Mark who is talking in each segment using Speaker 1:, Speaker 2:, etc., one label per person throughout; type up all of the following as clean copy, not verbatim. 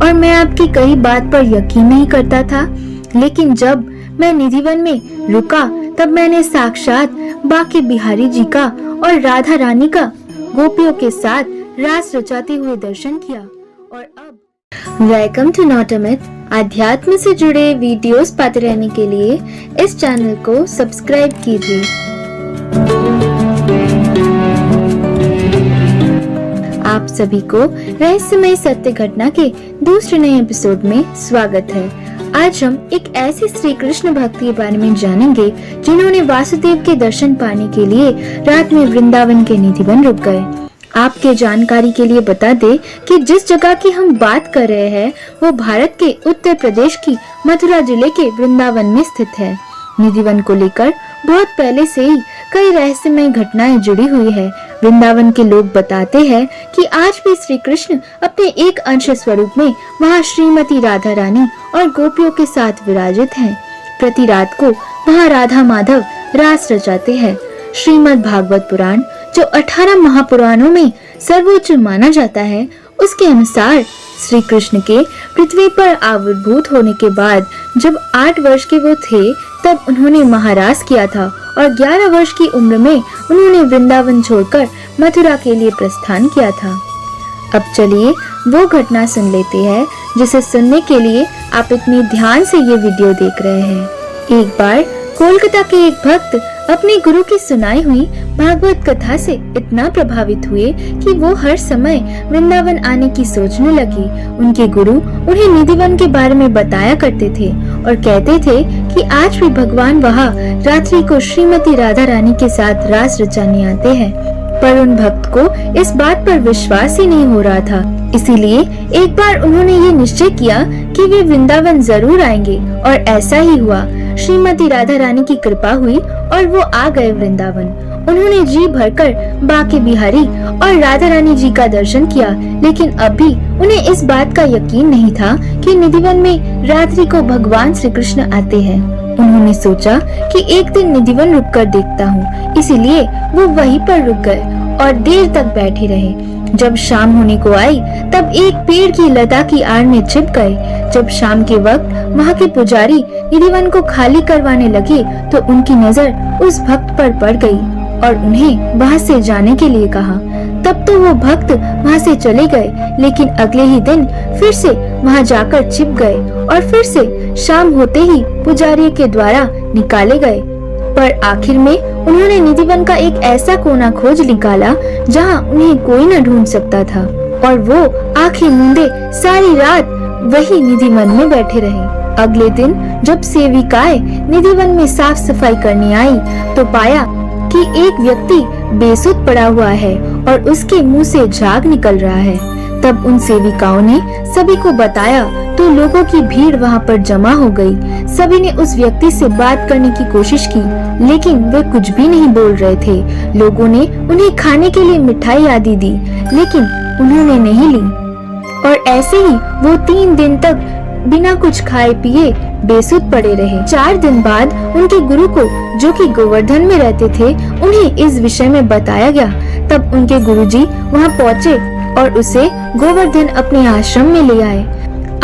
Speaker 1: और मैं आपकी कई बात पर यकीन नहीं करता था, लेकिन जब मैं निधिवन में रुका तब मैंने साक्षात बाके बिहारी जी का और राधा रानी का गोपियों के साथ रास रचाते हुए दर्शन किया। और अब welcome to not a myth. आध्यात्म से जुड़े वीडियोस पाते रहने के लिए इस चैनल को सब्सक्राइब कीजिए। आप सभी को रहस्यमय सत्य घटना के दूसरे नए एपिसोड में स्वागत है। आज हम एक ऐसे श्री कृष्ण भक्त के बारे में जानेंगे जिन्होंने वासुदेव के दर्शन पाने के लिए रात में वृंदावन के निधिवन रुक गए। आपके जानकारी के लिए बता दे कि जिस जगह की हम बात कर रहे हैं वो भारत के उत्तर प्रदेश की मथुरा जिले के वृंदावन में स्थित है। निधिवन को लेकर बहुत पहले से ही कई रहस्यमय घटनाएं जुड़ी हुई है। वृंदावन के लोग बताते हैं कि आज भी श्री कृष्ण अपने एक अंश स्वरूप में वहाँ श्रीमती राधा रानी और गोपियों के साथ विराजित हैं। प्रति रात को वहाँ राधा माधव रास रचाते हैं। श्रीमद् भागवत पुराण, जो 18 महापुराणों में सर्वोच्च माना जाता है, उसके अनुसार श्री कृष्ण के पृथ्वी पर आविर्भूत होने के बाद जब 8 वर्ष के वो थे तब उन्होंने महारास किया था और 11 वर्ष की उम्र में उन्होंने वृंदावन छोड़कर मथुरा के लिए प्रस्थान किया था। अब चलिए वो घटना सुन लेते हैं जिसे सुनने के लिए आप इतनी ध्यान से ये वीडियो देख रहे हैं। एक बार कोलकाता के एक भक्त अपने गुरु की सुनाई हुई भागवत कथा से इतना प्रभावित हुए कि वो हर समय वृंदावन आने की सोचने लगी। उनके गुरु उन्हें निधिवन के बारे में बताया करते थे और कहते थे कि आज भी भगवान वहाँ रात्रि को श्रीमती राधा रानी के साथ रास रचाने आते हैं। पर उन भक्त को इस बात पर विश्वास ही नहीं हो रहा था। इसीलिए एक बार उन्होंने ये निश्चय किया कि वे वृंदावन जरूर आएंगे और ऐसा ही हुआ। श्रीमती राधा रानी की कृपा हुई और वो आ गए वृंदावन। उन्होंने जी भरकर बाके बिहारी और राधा रानी जी का दर्शन किया, लेकिन अभी उन्हें इस बात का यकीन नहीं था कि निधिवन में रात्रि को भगवान श्री कृष्ण आते हैं। उन्होंने सोचा कि एक दिन निधिवन रुक कर देखता हूँ, इसीलिए वो वहीं पर रुक गए और देर तक बैठे रहे। जब शाम होने को आई तब एक पेड़ की लता की आड़ में छिप गए। जब शाम के वक्त वहाँ के पुजारी निधिवन को खाली करवाने लगे तो उनकी नजर उस भक्त पर पड़ गई और उन्हें वहाँ से जाने के लिए कहा। तब तो वो भक्त वहाँ से चले गए, लेकिन अगले ही दिन फिर से वहाँ जाकर छिप गए और फिर से शाम होते ही पुजारी के द्वारा निकाले गए। पर आखिर में उन्होंने निधिवन का एक ऐसा कोना खोज निकाला जहाँ उन्हें कोई न ढूंढ सकता था और वो आंखें मूंदे सारी रात वही निधिवन में बैठे रहे। अगले दिन जब सेविकाएं निधिवन में साफ सफाई करने आई तो पाया कि एक व्यक्ति बेसुध पड़ा हुआ है और उसके मुंह से झाग निकल रहा है। तब उन सेविकाओं ने सभी को बताया तो लोगों की भीड़ वहाँ पर जमा हो गई। सभी ने उस व्यक्ति से बात करने की कोशिश की, लेकिन वे कुछ भी नहीं बोल रहे थे। लोगों ने उन्हें खाने के लिए मिठाई आदि दी, लेकिन उन्होंने नहीं ली और ऐसे ही वो 3 दिन तक बिना कुछ खाए पिए बेसुध पड़े रहे। 4 दिन बाद उनके गुरु को, जो कि गोवर्धन में रहते थे, उन्हें इस विषय में बताया गया। तब उनके गुरुजी वहाँ पहुँचे और उसे गोवर्धन अपने आश्रम में ले आए।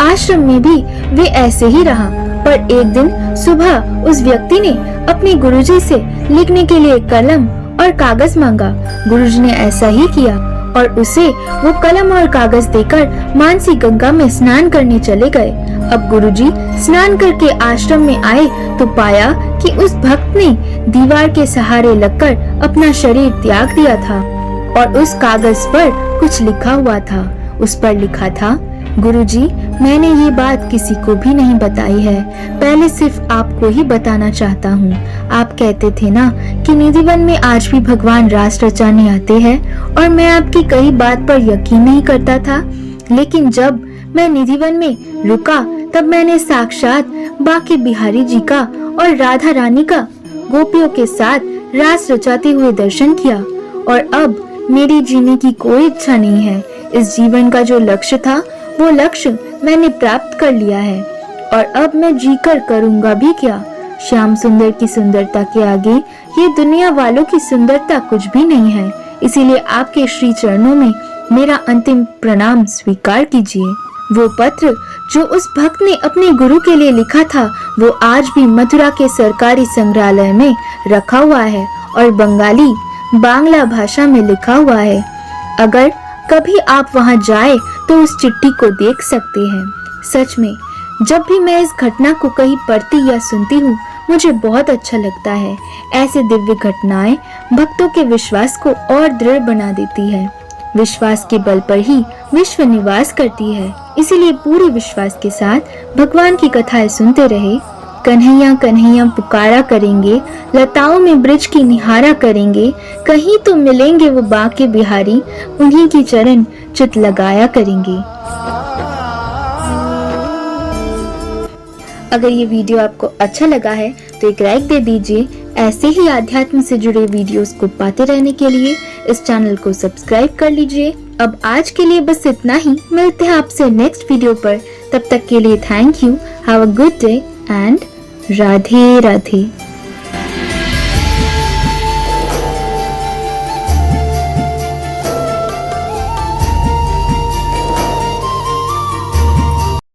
Speaker 1: आश्रम में भी वे ऐसे ही रहा, पर एक दिन सुबह उस व्यक्ति ने अपने गुरुजी से लिखने के लिए कलम और कागज मांगा। गुरुजी ने ऐसा ही किया और उसे वो कलम और कागज देकर मानसी गंगा में स्नान करने चले गए। अब गुरुजी स्नान करके आश्रम में आए तो पाया कि उस भक्त ने दीवार के सहारे लगकर अपना शरीर त्याग दिया था और उस कागज पर कुछ लिखा हुआ था। उस पर लिखा था, गुरुजी, मैंने ये बात किसी को भी नहीं बताई है, पहले सिर्फ आपको ही बताना चाहता हूँ। आप कहते थे ना कि निधिवन में आज भी भगवान रास रचाने आते हैं और मैं आपकी कई बात पर यकीन नहीं करता था, लेकिन जब मैं निधिवन में रुका तब मैंने साक्षात बाके बिहारी जी का और राधा रानी का गोपियों के साथ रास रचाते हुए दर्शन किया और अब मेरी जीने की कोई इच्छा नहीं है। इस जीवन का जो लक्ष्य था वो लक्ष्य मैंने प्राप्त कर लिया है और अब मैं जीकर करूँगा भी क्या। श्याम सुंदर की सुंदरता के आगे ये दुनिया वालों की सुंदरता कुछ भी नहीं है। इसीलिए आपके श्री चरणों में मेरा अंतिम प्रणाम स्वीकार कीजिए। वो पत्र जो उस भक्त ने अपने गुरु के लिए लिखा था वो आज भी मथुरा के सरकारी संग्रहालय में रखा हुआ है और बांग्ला भाषा में लिखा हुआ है। अगर कभी आप वहां जाए तो उस चिट्ठी को देख सकते हैं। सच में जब भी मैं इस घटना को कहीं पढ़ती या सुनती हूँ मुझे बहुत अच्छा लगता है। ऐसे दिव्य घटनाएं भक्तों के विश्वास को और दृढ़ बना देती है। विश्वास के बल पर ही विश्व निवास करती है, इसीलिए पूरे विश्वास के साथ भगवान की कथाएं सुनते रहे। कन्हैया कन्हैया पुकारा करेंगे, लताओं में ब्रज की निहारा करेंगे, कहीं तो मिलेंगे वो बांके बिहारी, उन्हीं की चरण चित लगाया करेंगे। अगर ये वीडियो आपको अच्छा लगा है तो एक लाइक दे दीजिए। ऐसे ही आध्यात्म से जुड़े वीडियोस को पाते रहने के लिए इस चैनल को सब्सक्राइब कर लीजिए। अब आज के लिए बस इतना ही। मिलते हैं आपसे नेक्स्ट वीडियो पर। तब तक के लिए thank you. Have a good day and Radhe Radhe.